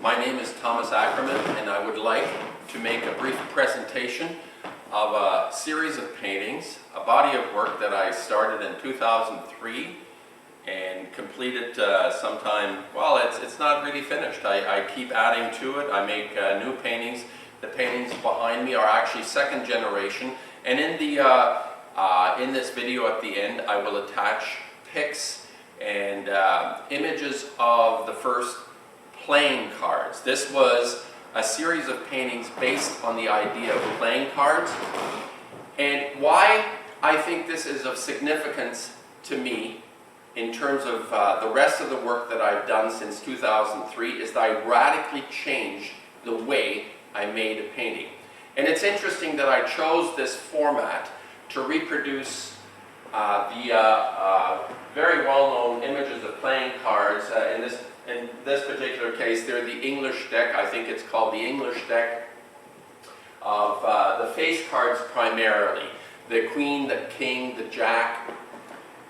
My name is Thomas Ackerman, and I would like to make a brief presentation of a series of paintings, a body of work that I started in 2003 and completed sometime, well, it's not really finished. I keep adding to it. I make new paintings. The paintings behind me are actually second generation, and in this video at the end I will attach pics and images of the first playing cards. This was a series of paintings based on the idea of playing cards, and why I think this is of significance to me in terms of the rest of the work that I've done since 2003 is that I radically changed the way I made a painting. And it's interesting that I chose this format to reproduce the very well-known images of playing cards. In this particular case, they're the English deck. I think it's called the English deck of the face cards primarily. The Queen, the King, the Jack,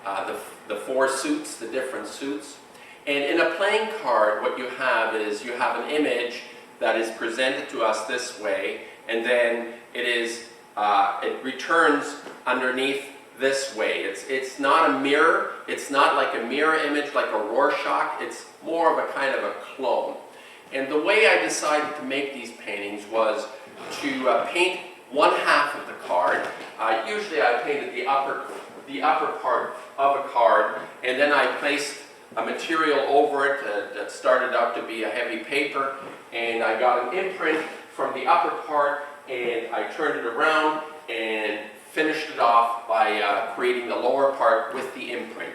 the four suits, the different suits. And in a playing card, what you have is you have an image that is presented to us this way, and then it returns underneath this way. It's not a mirror. It's not like a mirror image like a Rorschach. It's more of a kind of a clone. And the way I decided to make these paintings was to paint one half of the card. Usually I painted the upper part of a card, and then I placed a material over it that started out to be a heavy paper, and I got an imprint from the upper part, and I turned it around and finished it off by creating the lower part with the imprint.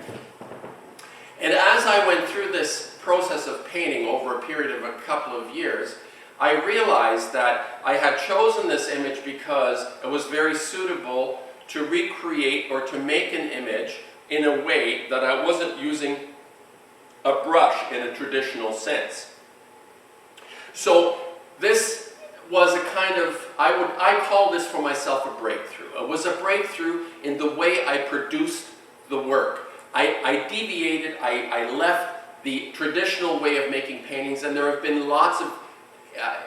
And as I went through this process of painting over a period of a couple of years, I realized that I had chosen this image because it was very suitable to recreate or to make an image in a way that I wasn't using a brush in a traditional sense. So this was a kind of, I call this for myself a breakthrough. It was a breakthrough in the way I produced the work. I deviated, I left the traditional way of making paintings, and there have been lots of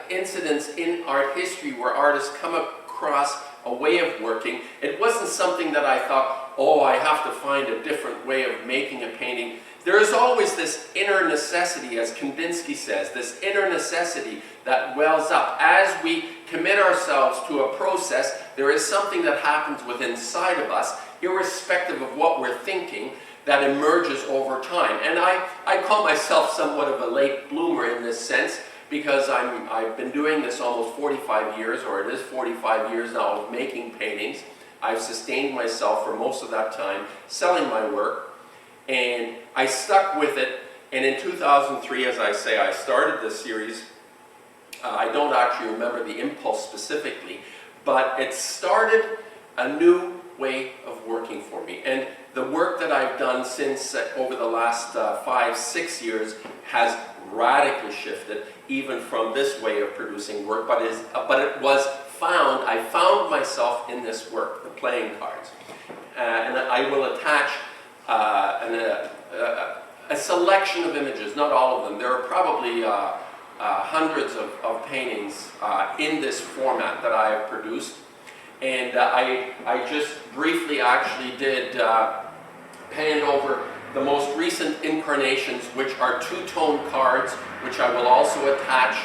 incidents in art history where artists come across a way of working. It wasn't something that I thought, oh, I have to find a different way of making a painting. There is always this inner necessity, as Kandinsky says, this inner necessity that wells up. As we commit ourselves to a process, there is something that happens within inside of us, irrespective of what we're thinking, that emerges over time. And I call myself somewhat of a late bloomer in this sense, because I've been doing this almost 45 years, or it is 45 years now of making paintings. I've sustained myself for most of that time, selling my work. And I stuck with it, and in 2003, as I say, I started this series. I don't actually remember the impulse specifically, but it started a new way of working for me. And the work that I've done since over the last 5-6 years has radically shifted, even from this way of producing work, but it was found, I found myself in this work, the playing cards. And I will attach a selection of images, not all of them. There are probably hundreds of paintings in this format that I have produced. And I just briefly actually did pan over the most recent incarnations, which are two-tone cards, which I will also attach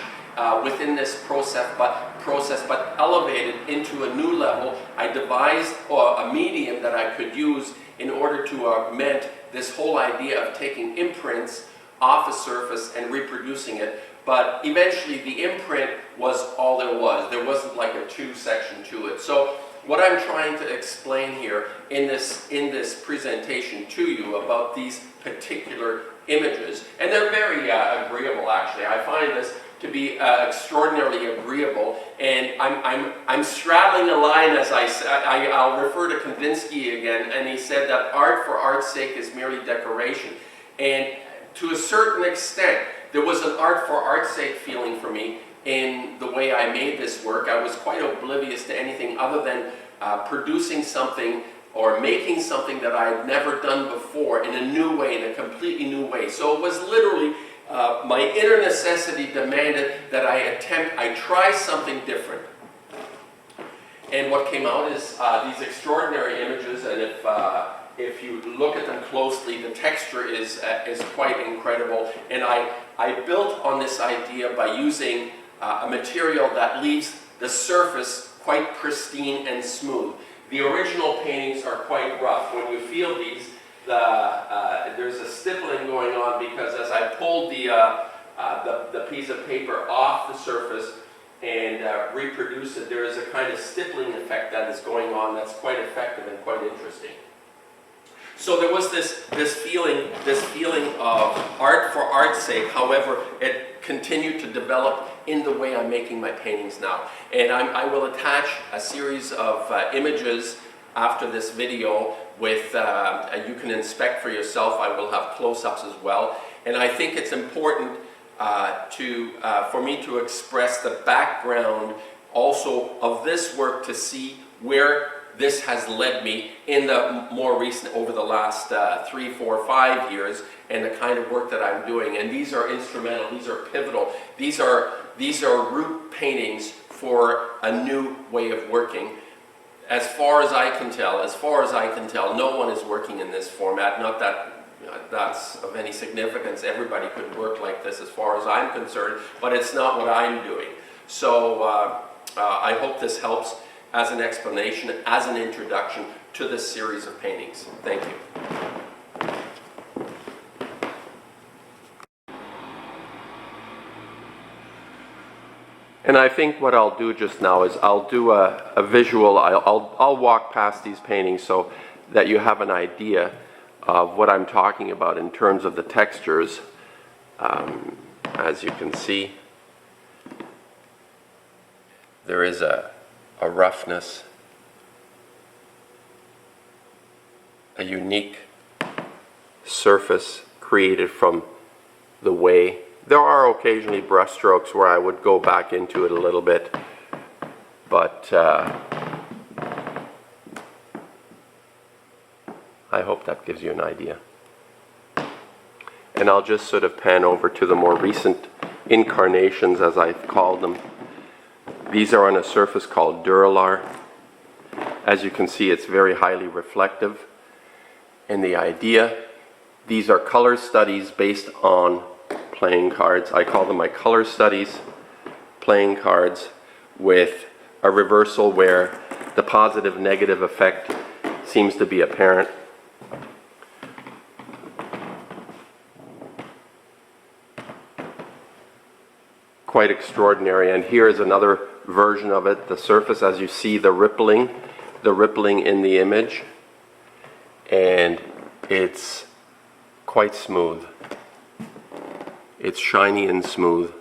within this process, but elevated into a new level. I devised a medium that I could use in order to augment this whole idea of taking imprints off a surface and reproducing it. But eventually the imprint was all there was. There wasn't like a two-section to it. So what I'm trying to explain here in this presentation to you about these particular images, and they're very agreeable actually. I find this to be extraordinarily agreeable, and I'm straddling a line, as I'll refer to Kandinsky again, and he said that art for art's sake is merely decoration. And to a certain extent, there was an art for art's sake feeling for me in the way I made this work. I was quite oblivious to anything other than producing something or making something that I had never done before in a new way, in a completely new way. So it was literally my inner necessity demanded that I try something different. And what came out is these extraordinary images, and if you look at them closely, the texture is quite incredible. And I built on this idea by using a material that leaves the surface quite pristine and smooth. The original paintings are quite rough. When you feel these, there's a stippling going on because as I pulled the piece of paper off the surface and reproduce it, there is a kind of stippling effect that is going on that's quite effective and quite interesting. So there was this feeling of art for art's sake. However, it continued to develop in the way I'm making my paintings now. And I will attach a series of images after this video with, you can inspect for yourself. I will have close-ups as well. And I think it's important for me to express the background also of this work to see where this has led me in the more recent, over the last 3, 4, 5 years, and the kind of work that I'm doing. And these are instrumental, these are pivotal, these are root paintings for a new way of working. As far as I can tell, no one is working in this format. Not that that's of any significance. Everybody could work like this as far as I'm concerned, but it's not what I'm doing. So I hope this helps as an explanation, as an introduction to this series of paintings. Thank you. And I think what I'll do just now is I'll do a visual. I'll walk past these paintings so that you have an idea of what I'm talking about in terms of the textures. As you can see, there is a roughness, a unique surface created from the way. There are occasionally brush strokes where I would go back into it a little bit, but I hope that gives you an idea. And I'll just sort of pan over to the more recent incarnations, as I've called them. These are on a surface called Duralar. As you can see, it's very highly reflective. And the idea, these are color studies based on playing cards. I call them my color studies playing cards, with a reversal where the positive negative effect seems to be apparent. Quite extraordinary. And here is another version of it. The surface, as you see, the rippling in the image, and it's quite smooth. It's shiny and smooth.